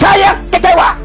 Saya kecewa.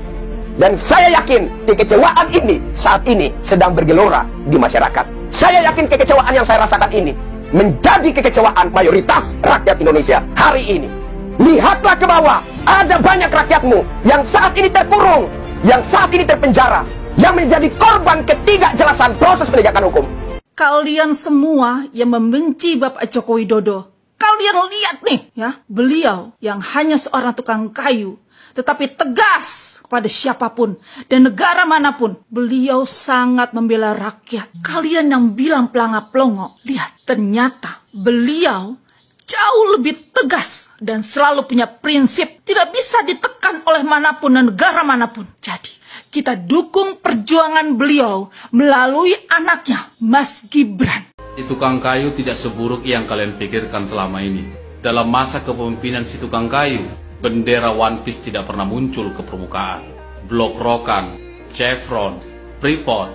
Dan saya yakin kekecewaan ini saat ini sedang bergelora di masyarakat. Saya yakin kekecewaan yang saya rasakan ini menjadi kekecewaan mayoritas rakyat Indonesia hari ini. Lihatlah ke bawah, ada banyak rakyatmu yang saat ini terkurung, yang saat ini terpenjara, yang menjadi korban ketidakjelasan proses penegakan hukum. Kalian semua yang membenci Bapak Joko Widodo, kalian lihat nih ya, beliau yang hanya seorang tukang kayu, tetapi tegas kepada siapapun dan negara manapun. Beliau sangat membela rakyat. Kalian yang bilang pelangap-pelongo, lihat, ternyata beliau jauh lebih tegas dan selalu punya prinsip. Tidak bisa ditekan oleh manapun dan negara manapun. Jadi, kita dukung perjuangan beliau melalui anaknya, Mas Gibran. Si tukang kayu tidak seburuk yang kalian pikirkan selama ini. Dalam masa kepemimpinan si tukang kayu, bendera One Piece tidak pernah muncul ke permukaan. Blok Rokan, Chevron, Freeport,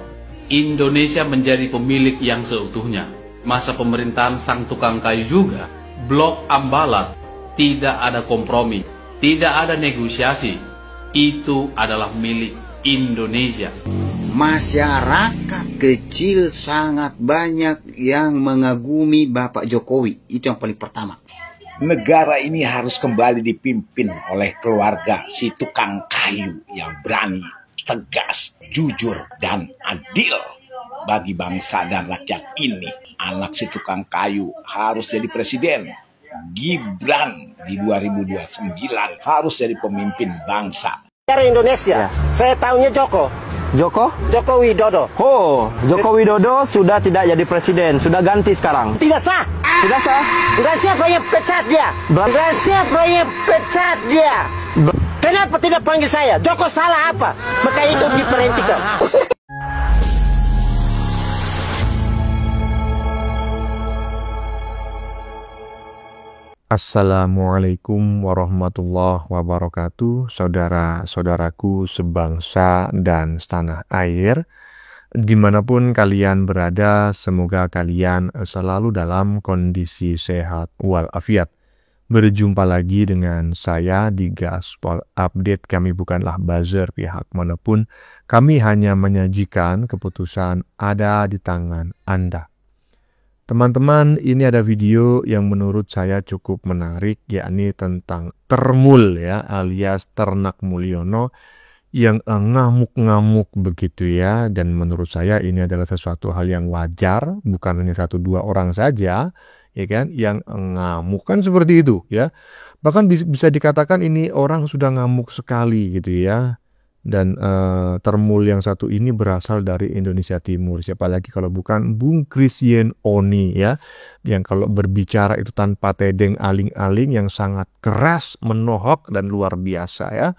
Indonesia menjadi pemilik yang seutuhnya. Masa pemerintahan sang tukang kayu juga, Blok Ambalat, tidak ada kompromi, tidak ada negosiasi. Itu adalah milik Indonesia. Masyarakat kecil sangat banyak yang mengagumi Bapak Jokowi. Itu yang paling pertama. Negara ini harus kembali dipimpin oleh keluarga si tukang kayu yang berani, tegas, jujur, dan adil bagi bangsa dan rakyat ini. Anak si tukang kayu harus jadi presiden. Gibran di 2029 harus jadi pemimpin bangsa. Dari Indonesia, saya tahunya Joko Widodo. Oh, Joko Widodo sudah tidak jadi presiden, sudah ganti sekarang. Tidak sah. Tidak sah. Enggak siapa yang pecat dia. Enggak siapa yang pecat dia. Kenapa tidak panggil saya? Joko salah apa? Maka itu diperhentikan. Assalamualaikum warahmatullahi wabarakatuh, saudara-saudaraku sebangsa dan setanah air. Dimanapun kalian berada, semoga kalian selalu dalam kondisi sehat walafiat. Berjumpa lagi dengan saya di Gaspol Update. Kami bukanlah buzzer pihak manapun, kami hanya menyajikan keputusan ada di tangan Anda. Teman-teman, ini ada video yang menurut saya cukup menarik, yakni tentang Termul ya, alias Ternak Mulyono yang ngamuk-ngamuk begitu ya. Dan menurut saya ini adalah sesuatu hal yang wajar, bukan hanya 1-2 orang saja ya kan yang ngamuk kan seperti itu ya. Bahkan bisa dikatakan ini orang sudah ngamuk sekali gitu ya. Dan Termul yang satu ini berasal dari Indonesia Timur. Siapa lagi kalau bukan Bung Christian Oni ya, yang kalau berbicara itu tanpa tedeng aling-aling, yang sangat keras, menohok dan luar biasa ya.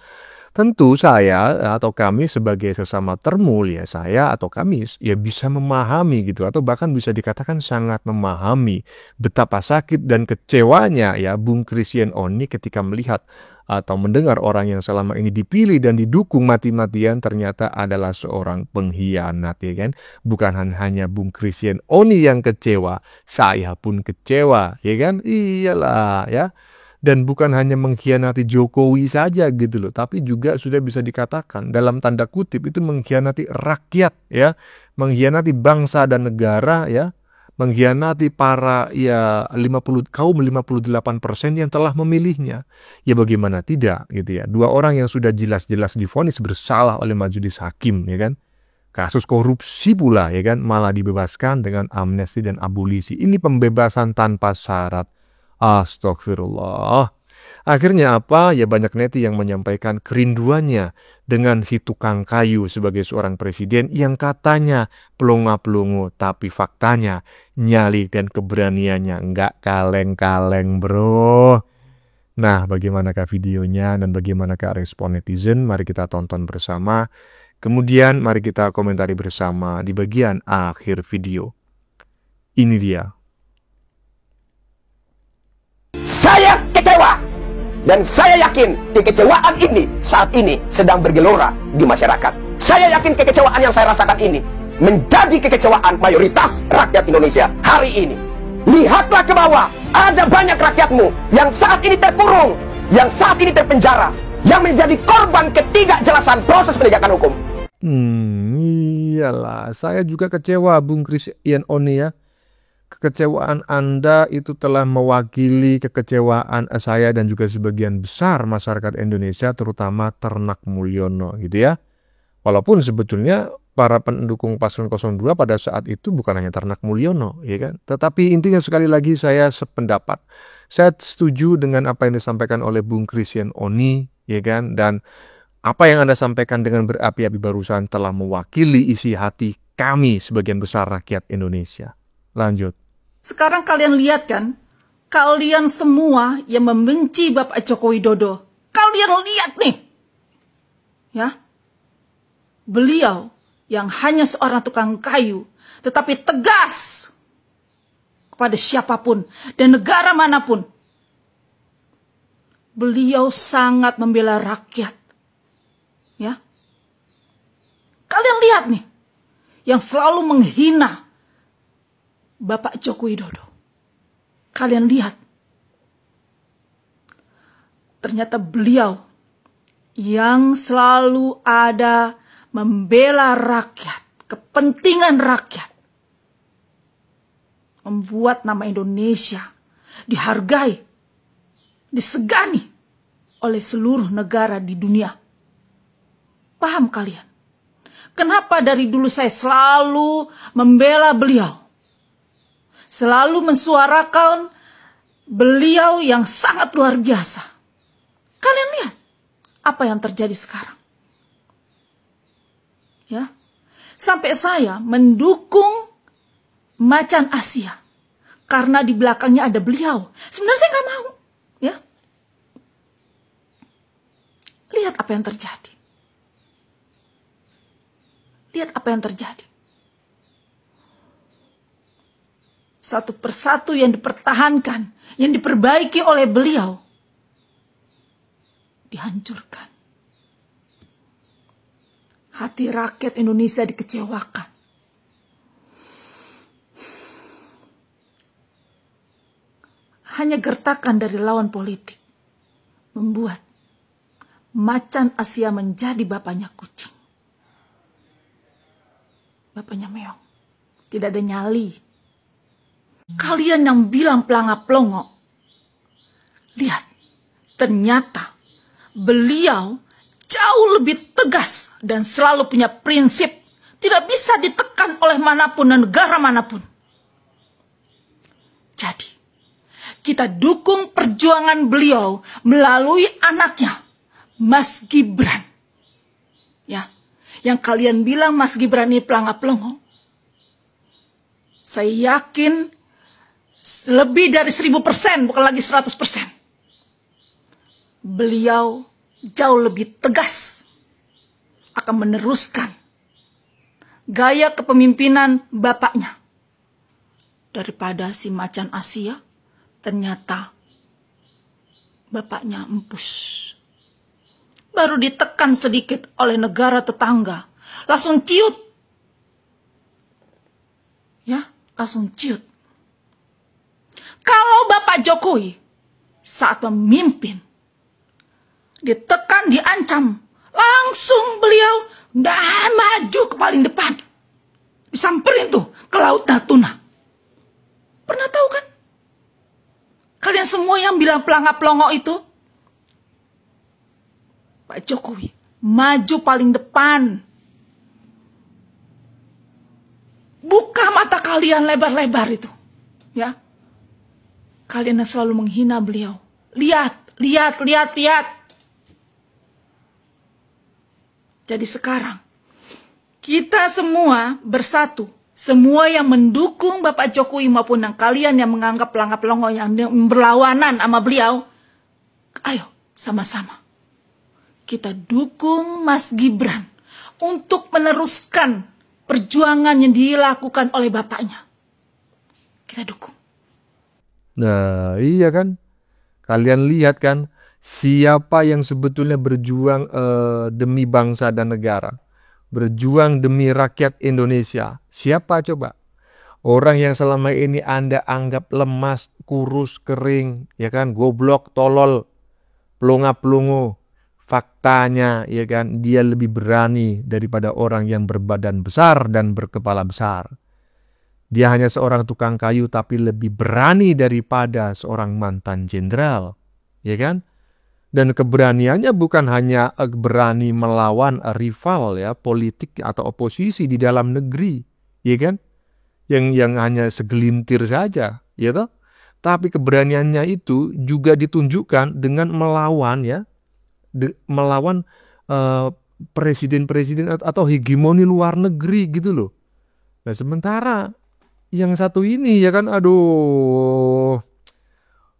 Tentu saya atau kami sebagai sesama Termul ya, saya atau kami ya bisa memahami gitu, atau bahkan bisa dikatakan sangat memahami betapa sakit dan kecewanya ya Bung Christian Oni ketika melihat atau mendengar orang yang selama ini dipilih dan didukung mati-matian ternyata adalah seorang pengkhianat ya kan. Bukan hanya Bung Christian Oni yang kecewa, saya pun kecewa ya kan. Iyalah ya. Dan bukan hanya mengkhianati Jokowi saja gitu loh, tapi juga sudah bisa dikatakan dalam tanda kutip itu mengkhianati rakyat ya, mengkhianati bangsa dan negara ya, mengkhianati para ya 58% yang telah memilihnya. Ya bagaimana tidak gitu ya. 2 orang yang sudah jelas-jelas divonis bersalah oleh majelis hakim ya kan. Kasus korupsi pula ya kan, malah dibebaskan dengan amnesti dan abolisi. Ini pembebasan tanpa syarat. Astagfirullah. Akhirnya apa? Ya banyak neti yang menyampaikan kerinduannya dengan si tukang kayu sebagai seorang presiden yang katanya pelongo-pelongo, tapi faktanya nyali dan keberaniannya nggak kaleng-kaleng bro. Nah bagaimanakah videonya dan bagaimanakah respon netizen? Mari kita tonton bersama. Kemudian mari kita komentari bersama di bagian akhir video. Ini dia. Saya kecewa. Dan saya yakin kekecewaan ini saat ini sedang bergelora di masyarakat. Saya yakin kekecewaan yang saya rasakan ini menjadi kekecewaan mayoritas rakyat Indonesia hari ini. Lihatlah ke bawah, ada banyak rakyatmu yang saat ini terkurung, yang saat ini terpenjara, yang menjadi korban ketidakjelasan proses penegakan hukum. Iyalah, saya juga kecewa Bung Christian Oni ya. Kekecewaan Anda itu telah mewakili kekecewaan saya dan juga sebagian besar masyarakat Indonesia, terutama ternak Mulyono gitu ya. Walaupun sebetulnya para pendukung paslon 02 pada saat itu bukan hanya ternak Mulyono, ya kan? Tetapi intinya sekali lagi saya sependapat. Saya setuju dengan apa yang disampaikan oleh Bung Christian Oni, ya kan? Dan apa yang Anda sampaikan dengan berapi-api barusan telah mewakili isi hati kami sebagian besar rakyat Indonesia. Lanjut. Sekarang kalian lihat kan, kalian semua yang membenci Bapak Joko Widodo, kalian lihat nih, ya, beliau yang hanya seorang tukang kayu, tetapi tegas kepada siapapun dan negara manapun. Beliau sangat membela rakyat. Ya, kalian lihat nih, yang selalu menghina Bapak Joko Widodo. Kalian lihat, ternyata beliau yang selalu ada membela rakyat, kepentingan rakyat, membuat nama Indonesia dihargai, disegani oleh seluruh negara di dunia. Paham kalian? Kenapa dari dulu saya selalu membela beliau? Selalu mensuarakan beliau yang sangat luar biasa. Kalian lihat apa yang terjadi sekarang. Ya, sampai saya mendukung Macan Asia karena di belakangnya ada beliau. Sebenarnya saya nggak mau. Ya, lihat apa yang terjadi. Lihat apa yang terjadi. Satu persatu yang dipertahankan, yang diperbaiki oleh beliau, dihancurkan. Hati rakyat Indonesia dikecewakan. Hanya gertakan dari lawan politik membuat Macan Asia menjadi bapaknya kucing. Bapaknya meong. Tidak ada nyali. Kalian yang bilang pelangap-pelongo, lihat, ternyata beliau jauh lebih tegas dan selalu punya prinsip. Tidak bisa ditekan oleh manapun dan negara manapun. Jadi, kita dukung perjuangan beliau melalui anaknya, Mas Gibran. Ya, yang kalian bilang Mas Gibran ini pelangap-pelongo, saya yakin lebih dari 1000%, bukan lagi 100%. Beliau jauh lebih tegas akan meneruskan gaya kepemimpinan bapaknya daripada si Macan Asia. Ternyata bapaknya empus. Baru ditekan sedikit oleh negara tetangga, langsung ciut. Ya, langsung ciut. Kalau Bapak Jokowi saat memimpin, ditekan, diancam, langsung beliau maju ke paling depan. Disamperin tuh ke Laut Natuna. Pernah tahu kan? Kalian semua yang bilang pelangap-pelongo itu, Pak Jokowi maju paling depan. Buka mata kalian lebar-lebar itu. Ya. Kalian yang selalu menghina beliau. Lihat, lihat, lihat, lihat. Jadi sekarang, kita semua bersatu. Semua yang mendukung Bapak Jokowi maupun yang kalian yang menganggap pelangap-pelongo yang berlawanan sama beliau. Ayo, sama-sama. Kita dukung Mas Gibran untuk meneruskan perjuangan yang dilakukan oleh bapaknya. Kita dukung. Nah, iya kan? Kalian lihat kan siapa yang sebetulnya berjuang demi bangsa dan negara. Berjuang demi rakyat Indonesia. Siapa coba? Orang yang selama ini Anda anggap lemas, kurus, kering, ya kan, goblok, tolol, pelongo-pelongo, Faktanya, ya kan, dia lebih berani daripada orang yang berbadan besar dan berkepala besar. Dia hanya seorang tukang kayu tapi lebih berani daripada seorang mantan jenderal, ya kan? Dan keberaniannya bukan hanya berani melawan rival ya, politik atau oposisi di dalam negeri, ya kan? Yang hanya segelintir saja, ya toh? Tapi keberaniannya itu juga ditunjukkan dengan melawan ya, melawan presiden-presiden atau hegemoni luar negeri gitu loh. Nah, sementara yang satu ini ya kan, aduh,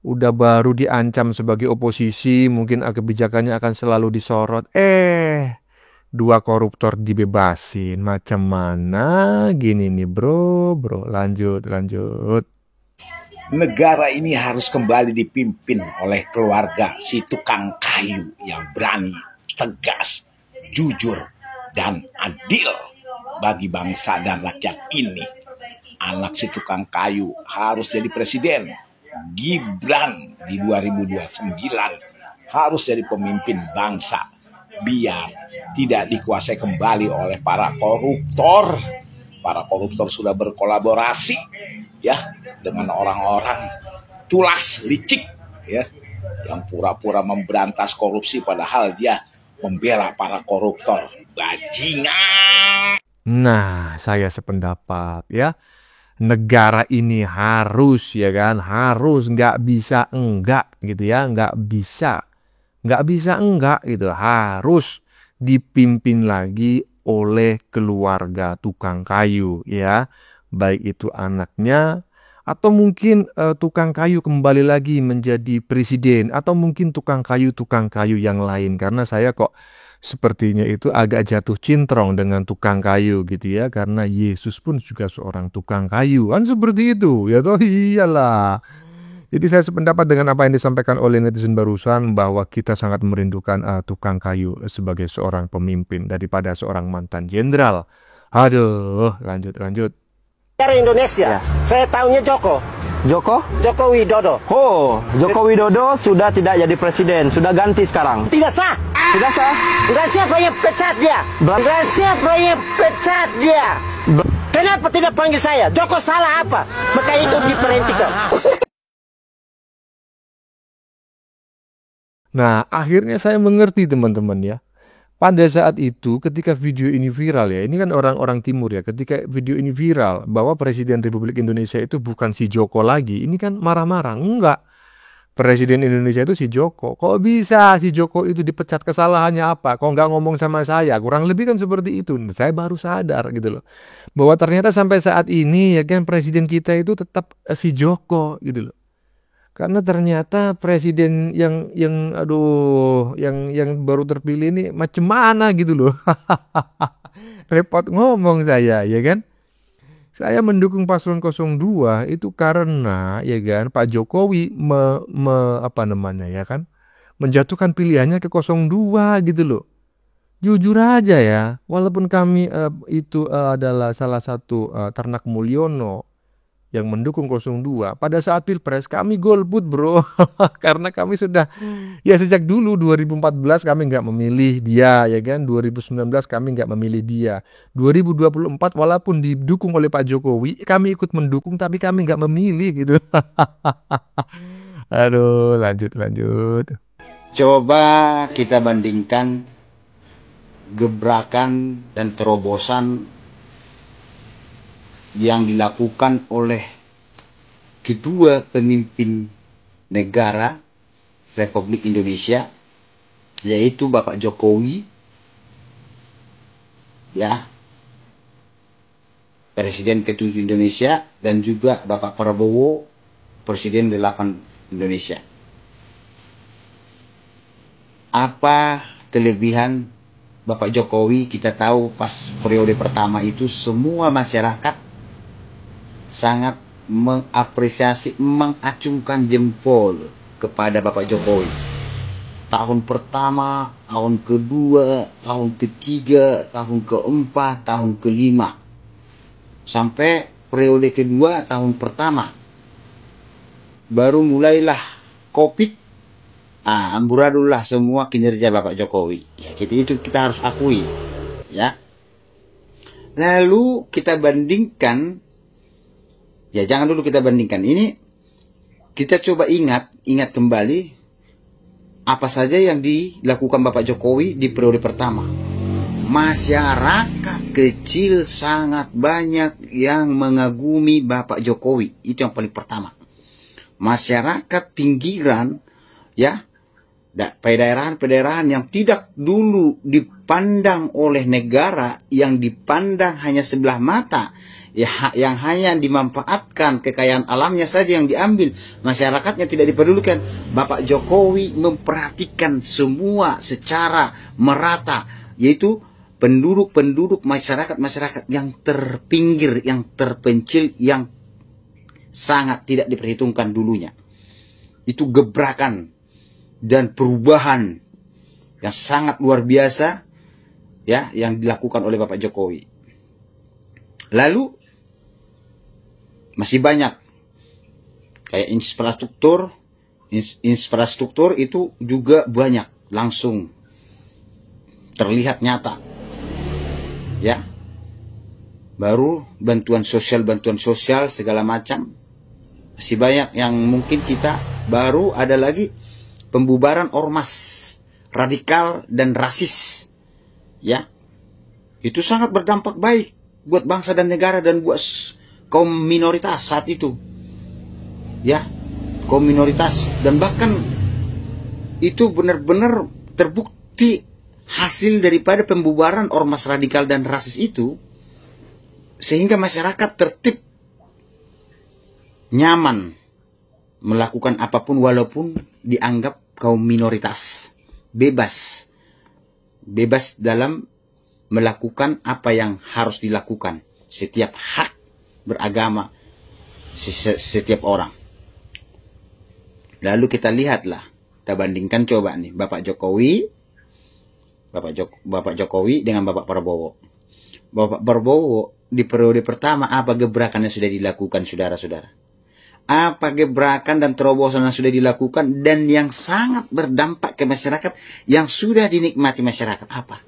udah baru diancam sebagai oposisi, mungkin kebijakannya akan selalu disorot. Dua koruptor dibebasin. Macam mana gini nih bro, lanjut. Negara ini harus kembali dipimpin oleh keluarga si tukang kayu yang berani, tegas, jujur, dan adil bagi bangsa dan rakyat ini. Anak si tukang kayu harus jadi presiden. Gibran di 2029 harus jadi pemimpin bangsa, biar tidak dikuasai kembali oleh para koruptor. Para koruptor sudah berkolaborasi ya dengan orang-orang culas licik ya, yang pura-pura memberantas korupsi padahal dia membela para koruptor. Bajingan. Nah, saya sependapat ya. Negara ini harus ya kan, harus, nggak bisa enggak gitu ya, nggak bisa enggak gitu, harus dipimpin lagi oleh keluarga tukang kayu ya, baik itu anaknya atau mungkin tukang kayu kembali lagi menjadi presiden, atau mungkin tukang kayu yang lain, karena saya kok sepertinya itu agak jatuh cintrong dengan tukang kayu gitu ya, karena Yesus pun juga seorang tukang kayu kan, seperti itu ya toh, iyalah. Jadi saya sependapat dengan apa yang disampaikan oleh netizen barusan, bahwa kita sangat merindukan tukang kayu sebagai seorang pemimpin daripada seorang mantan jenderal. Aduh, lanjut. Negara Indonesia, saya tahunya Joko Widodo. Joko Widodo sudah tidak jadi presiden, sudah ganti sekarang. Tidak sah. Dan siapa yang pecat dia? Kenapa tidak panggil saya? Joko salah apa? Maka itu diperhentikan. Nah, akhirnya saya mengerti teman-teman ya. Pada saat itu ketika video ini viral ya, ini kan orang-orang timur ya, ketika video ini viral bahwa Presiden Republik Indonesia itu bukan si Joko lagi, ini kan marah-marah. Enggak, Presiden Indonesia itu si Joko. Kok bisa si Joko itu dipecat, kesalahannya apa? Kok nggak ngomong sama saya? Kurang lebih kan seperti itu. Saya baru sadar gitu loh, bahwa ternyata sampai saat ini ya kan Presiden kita itu tetap si Joko gitu loh. Karena ternyata presiden yang baru terpilih ini macam mana gitu loh. Repot ngomong saya, ya kan? Saya mendukung paslon 02 itu karena ya kan Pak Jokowi menjatuhkan pilihannya ke 02 gitu loh. Jujur aja ya, walaupun kami itu adalah salah satu ternak Mulyono yang mendukung 02, pada saat Pilpres kami golput bro. Karena kami sudah ya sejak dulu 2014 kami nggak memilih dia ya kan, 2019 kami nggak memilih dia, 2024 walaupun didukung oleh Pak Jokowi kami ikut mendukung tapi kami nggak memilih gitu. Aduh, lanjut. Coba kita bandingkan gebrakan dan terobosan yang dilakukan oleh kedua pemimpin negara Republik Indonesia, yaitu Bapak Jokowi ya, Presiden ke-7 Indonesia, dan juga Bapak Prabowo, Presiden ke-8 Indonesia. Apa kelebihan Bapak Jokowi? Kita tahu pas periode pertama itu semua masyarakat sangat mengapresiasi, mengacungkan jempol kepada Bapak Jokowi. Tahun pertama, tahun kedua, tahun ketiga, tahun keempat, tahun kelima, sampai periode kedua tahun pertama baru mulailah COVID Amburadulah semua kinerja Bapak Jokowi. Ya, kita harus akui, ya. Lalu kita bandingkan, ya jangan dulu kita bandingkan. Ini kita coba ingat kembali apa saja yang dilakukan Bapak Jokowi di periode pertama. Masyarakat kecil sangat banyak yang mengagumi Bapak Jokowi. Itu yang paling pertama. Masyarakat pinggiran, ya, pederahan yang tidak dulu dipandang oleh negara, yang dipandang hanya sebelah mata, ya, yang hanya dimanfaatkan kekayaan alamnya saja yang diambil, masyarakatnya tidak dipedulikan. Bapak Jokowi memperhatikan semua secara merata, yaitu penduduk masyarakat yang terpinggir, yang terpencil, yang sangat tidak diperhitungkan dulunya. Itu gebrakan dan perubahan yang sangat luar biasa, ya, yang dilakukan oleh Bapak Jokowi. Lalu masih banyak kayak infrastruktur itu juga banyak, langsung terlihat nyata, ya. Baru bantuan sosial segala macam masih banyak yang mungkin kita. Baru ada lagi pembubaran ormas radikal dan rasis, ya. Itu sangat berdampak baik buat bangsa dan negara dan buat kaum minoritas saat itu, ya, kaum minoritas. Dan bahkan itu benar-benar terbukti hasil daripada pembubaran ormas radikal dan rasis itu, sehingga masyarakat tertib, nyaman melakukan apapun walaupun dianggap kaum minoritas, bebas dalam melakukan apa yang harus dilakukan, setiap hak beragama setiap orang. Lalu kita lihatlah, kita bandingkan coba nih Bapak Jokowi dengan Bapak Prabowo. Bapak Prabowo di periode pertama apa gebrakan yang sudah dilakukan, saudara-saudara? Apa gebrakan dan terobosan yang sudah dilakukan dan yang sangat berdampak ke masyarakat, yang sudah dinikmati masyarakat apa?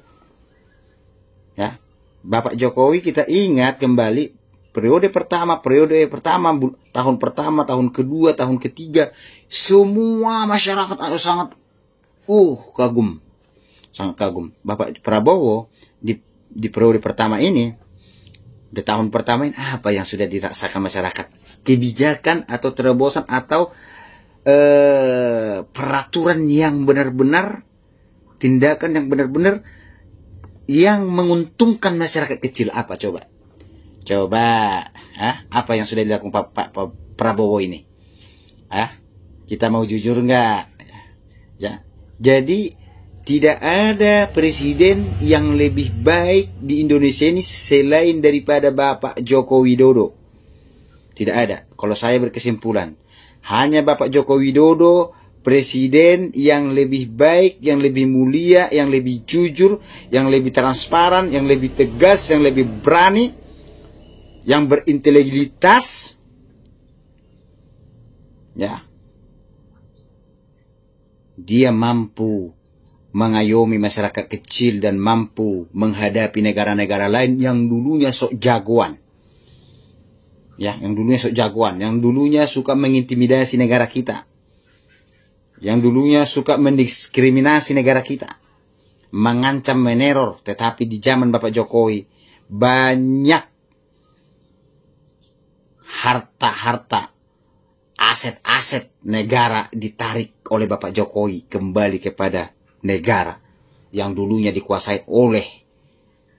Ya, Bapak Jokowi kita ingat kembali periode pertama, tahun pertama, tahun kedua, tahun ketiga, semua masyarakat sangat kagum. Sangat kagum. Bapak Prabowo di periode pertama ini, di tahun pertama ini, apa yang sudah dirasakan masyarakat? Kebijakan atau terobosan atau peraturan yang benar-benar, tindakan yang benar-benar yang menguntungkan masyarakat kecil apa coba? Apa yang sudah dilakukan Pak Prabowo ini? Kita mau jujur nggak? Ya, jadi tidak ada presiden yang lebih baik di Indonesia ini selain daripada Bapak Joko Widodo. Tidak ada. Kalau saya berkesimpulan, hanya Bapak Joko Widodo presiden yang lebih baik, yang lebih mulia, yang lebih jujur, yang lebih transparan, yang lebih tegas, yang lebih berani, yang berintegritas, ya. Dia mampu mengayomi masyarakat kecil dan mampu menghadapi negara-negara lain yang dulunya sok jagoan. Ya, yang dulunya sok jagoan, yang dulunya suka mengintimidasi negara kita, yang dulunya suka mendiskriminasi negara kita, mengancam, meneror. Tetapi di zaman Bapak Jokowi, banyak harta-harta, aset-aset negara ditarik oleh Bapak Jokowi kembali kepada negara yang dulunya dikuasai oleh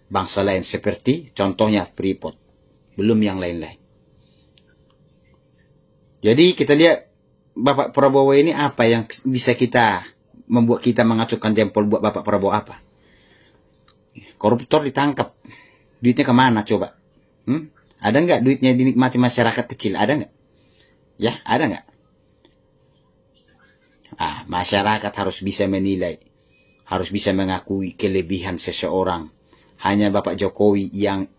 bangsa lain, seperti contohnya Freeport, belum yang lain-lain. Jadi kita lihat Bapak Prabowo ini apa yang bisa membuat kita mengacungkan jempol buat Bapak Prabowo apa? Koruptor ditangkap, duitnya kemana coba? Ada nggak duitnya dinikmati masyarakat kecil? Ada nggak? Ya, ada nggak? Masyarakat harus bisa menilai, harus bisa mengakui kelebihan seseorang. Hanya Bapak Jokowi yang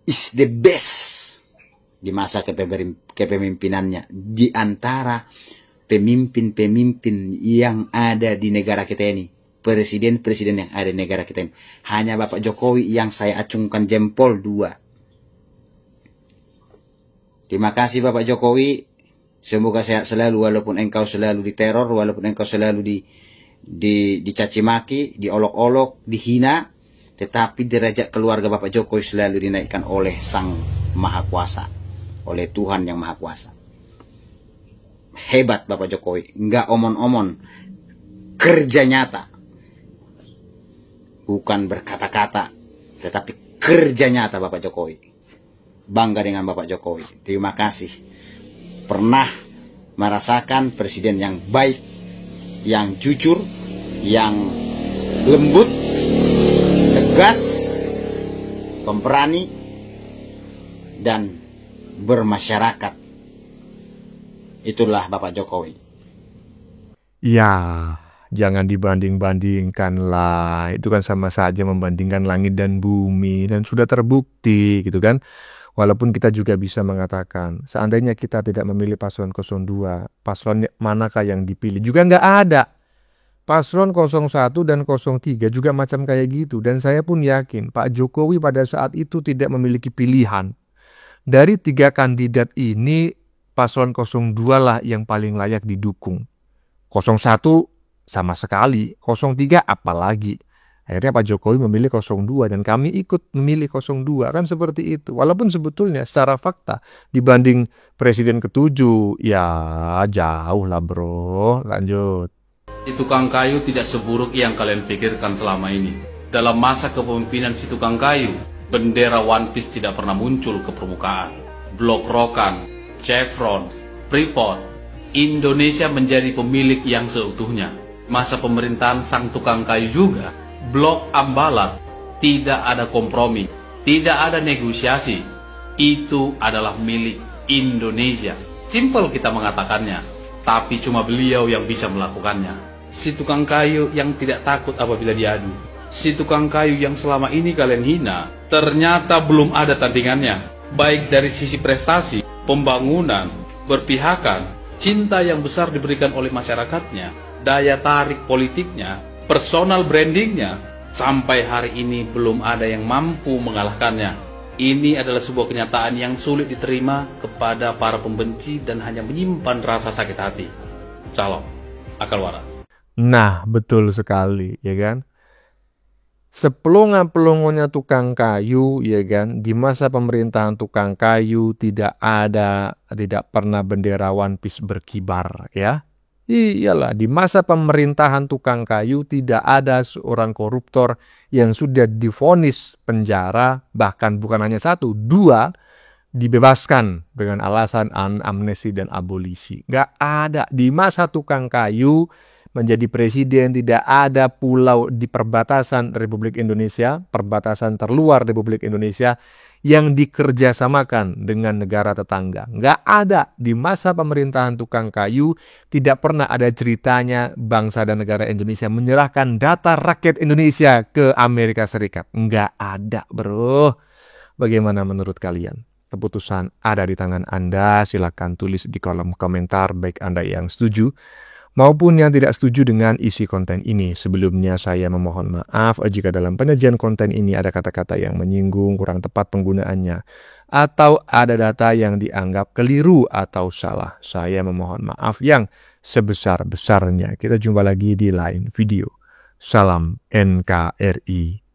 is the best di masa kepemimpinannya di antara pemimpin-pemimpin yang ada di negara kita ini, presiden-presiden yang ada di negara kita ini, hanya Bapak Jokowi yang saya acungkan jempol 2. Terima kasih Bapak Jokowi, semoga sehat selalu walaupun engkau selalu diteror, walaupun engkau selalu dicaci maki, diolok-olok, dihina, tetapi derajat keluarga Bapak Jokowi selalu dinaikkan oleh Sang Maha Kuasa, oleh Tuhan yang Maha Kuasa. Hebat Bapak Jokowi, enggak omon-omon, kerja nyata, bukan berkata-kata, tetapi kerja nyata Bapak Jokowi. Bangga dengan Bapak Jokowi. Terima kasih. Pernah merasakan presiden yang baik, yang jujur, yang lembut, tegas, pemberani, dan bermasyarakat. Itulah Bapak Jokowi. Ya, jangan dibanding-bandingkan lah. Itu kan sama saja membandingkan langit dan bumi. Dan sudah terbukti gitu kan. Walaupun kita juga bisa mengatakan, seandainya kita tidak memilih paslon 02, paslon manakah yang dipilih? Juga nggak ada. Paslon 01 dan 03 juga macam kayak gitu. Dan saya pun yakin Pak Jokowi pada saat itu tidak memiliki pilihan. Dari 3 kandidat ini, paslon 02 lah yang paling layak didukung. 01 sama sekali, 03 apalagi. Akhirnya Pak Jokowi memilih 02 dan kami ikut memilih 02, kan seperti itu. Walaupun sebetulnya secara fakta dibanding presiden ke-7, ya jauh lah bro. Lanjut. Si tukang kayu tidak seburuk yang kalian pikirkan selama ini. Dalam masa kepemimpinan si tukang kayu, bendera One Piece tidak pernah muncul ke permukaan. Blok Rokan, Chevron, Freeport, Indonesia menjadi pemilik yang seutuhnya. Masa pemerintahan sang tukang kayu juga, Blok Ambalat, tidak ada kompromi, tidak ada negosiasi. Itu adalah milik Indonesia. Simpel kita mengatakannya, tapi cuma beliau yang bisa melakukannya. Si tukang kayu yang tidak takut apabila diadu. Si tukang kayu yang selama ini kalian hina, ternyata belum ada tandingannya. Baik dari sisi prestasi, pembangunan, berpihakan, cinta yang besar diberikan oleh masyarakatnya, daya tarik politiknya, personal brandingnya, sampai hari ini belum ada yang mampu mengalahkannya. Ini adalah sebuah kenyataan yang sulit diterima kepada para pembenci dan hanya menyimpan rasa sakit hati. Salam, akal waras. Nah, betul sekali, ya kan? Sepelongo-pelongonya tukang kayu, ya kan? Di masa pemerintahan tukang kayu tidak pernah bendera One Piece berkibar, ya. Iyalah, di masa pemerintahan tukang kayu tidak ada seorang koruptor yang sudah divonis penjara, bahkan bukan hanya 1, 2, dibebaskan dengan alasan amnesti dan abolisi. Nggak ada. Di masa tukang kayu menjadi presiden tidak ada pulau di perbatasan Republik Indonesia, perbatasan terluar Republik Indonesia yang dikerjasamakan dengan negara tetangga. Nggak ada. Di masa pemerintahan tukang kayu tidak pernah ada ceritanya bangsa dan negara Indonesia menyerahkan data rakyat Indonesia ke Amerika Serikat. Nggak ada bro. Bagaimana menurut kalian? Keputusan ada di tangan Anda. Silakan tulis di kolom komentar baik Anda yang setuju maupun yang tidak setuju dengan isi konten ini. Sebelumnya saya memohon maaf jika dalam penyajian konten ini ada kata-kata yang menyinggung, kurang tepat penggunaannya, atau ada data yang dianggap keliru atau salah. Saya memohon maaf yang sebesar-besarnya. Kita jumpa lagi di lain video. Salam NKRI.